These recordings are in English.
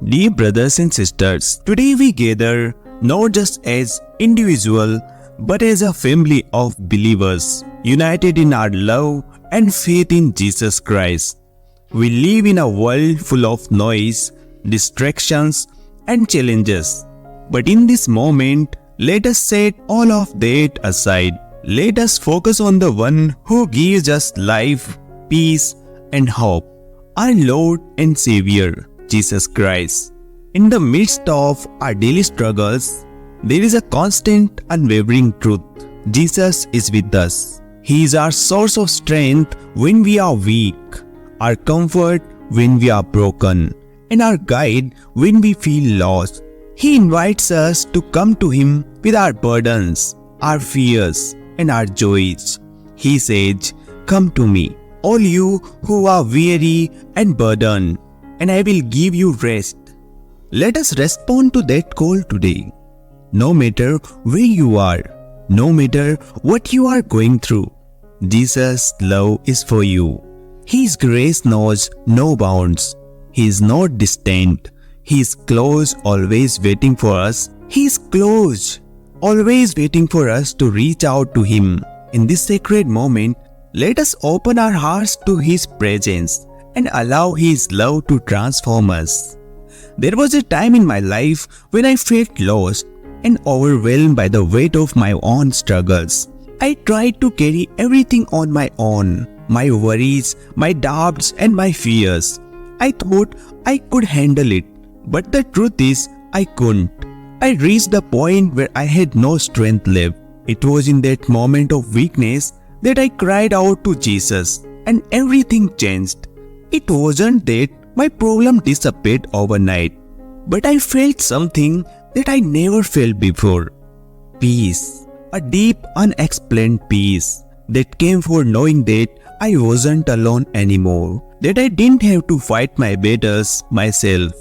Dear brothers and sisters, today we gather not just as individual but as a family of believers united in our love and faith in Jesus Christ. We live in a world full of noise, distractions and challenges. But in this moment, let us set all of that aside. Let us focus on the one who gives us life, peace and hope, our Lord and Savior, Jesus Christ. In the midst of our daily struggles, there is a constant, unwavering truth. Jesus is with us. He is our source of strength when we are weak, our comfort when we are broken, and our guide when we feel lost. He invites us to come to Him with our burdens, our fears, and our joys. He says, "Come to me, all you who are weary and burdened, and I will give you rest." Let us respond to that call today. No matter where you are, no matter what you are going through, Jesus' love is for you. His grace knows no bounds. He is not distant. He is close, always waiting for us. He is close, always waiting for us to reach out to Him. In this sacred moment, let us open our hearts to His presence and allow His love to transform us. There was a time in my life when I felt lost and overwhelmed by the weight of my own struggles. I tried to carry everything on my own, my worries, my doubts and my fears. I thought I could handle it, but the truth is I couldn't. I reached the point where I had no strength left. It was in that moment of weakness that I cried out to Jesus and everything changed. It wasn't that my problem disappeared overnight, but I felt something that I never felt before. Peace, a deep, unexplained peace that came for knowing that I wasn't alone anymore, that I didn't have to fight my battles myself.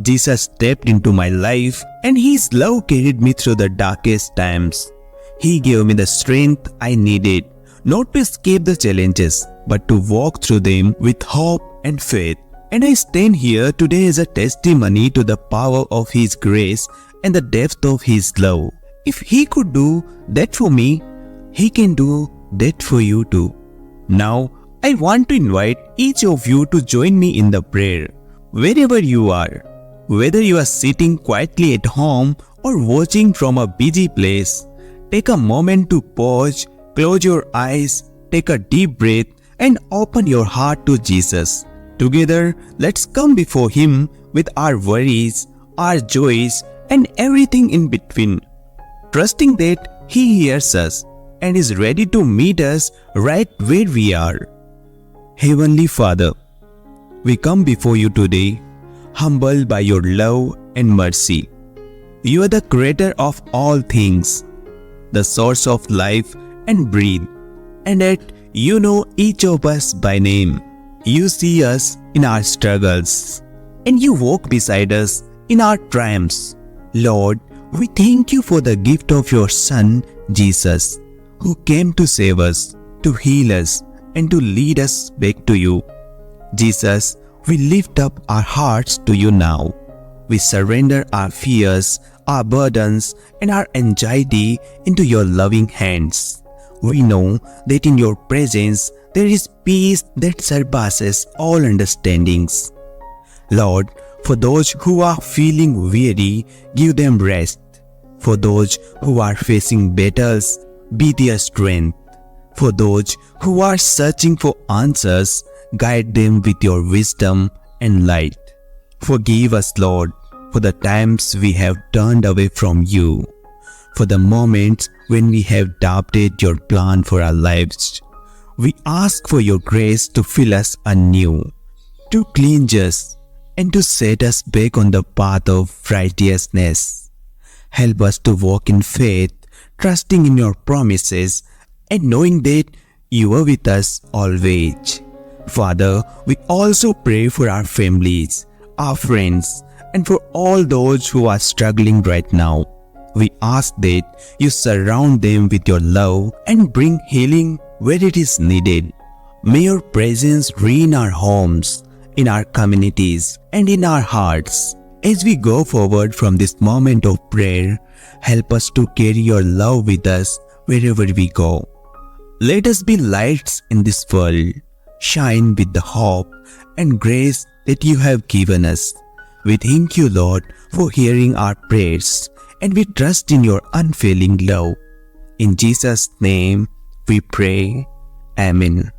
Jesus stepped into my life and His love carried me through the darkest times. He gave me the strength I needed, not to escape the challenges, but to walk through them with hope and faith. And I stand here today as a testimony to the power of His grace and the depth of His love. If He could do that for me, He can do that for you too. Now, I want to invite each of you to join me in the prayer. Wherever you are, whether you are sitting quietly at home or watching from a busy place, take a moment to pause, close your eyes, take a deep breath and open your heart to Jesus. Together, let's come before Him with our worries, our joys and everything in between, trusting that He hears us and is ready to meet us right where we are. Heavenly Father, we come before You today, humbled by Your love and mercy. You are the creator of all things, the source of life and breath, and yet You know each of us by name. You see us in our struggles, and You walk beside us in our triumphs. Lord, we thank You for the gift of Your Son, Jesus, who came to save us, to heal us, and to lead us back to You. Jesus, we lift up our hearts to You now. We surrender our fears, our burdens, and our anxiety into Your loving hands. We know that in Your presence there is peace that surpasses all understandings. Lord, for those who are feeling weary, give them rest. For those who are facing battles, be their strength. For those who are searching for answers, guide them with Your wisdom and light. Forgive us, Lord, for the times we have turned away from You, for the moments when we have doubted Your plan for our lives. We ask for Your grace to fill us anew, to cleanse us, and to set us back on the path of righteousness. Help us to walk in faith, trusting in Your promises, and knowing that You are with us always. Father, we also pray for our families, our friends, and for all those who are struggling right now. We ask that You surround them with Your love and bring healing where it is needed. May Your presence reign in our homes, in our communities, and in our hearts. As we go forward from this moment of prayer, help us to carry your love with us wherever we go. Let us be lights in this world, shine with the hope and grace that you have given us. We thank you, Lord, for hearing our prayers, and we trust in your unfailing love. In Jesus' name we pray. Amen.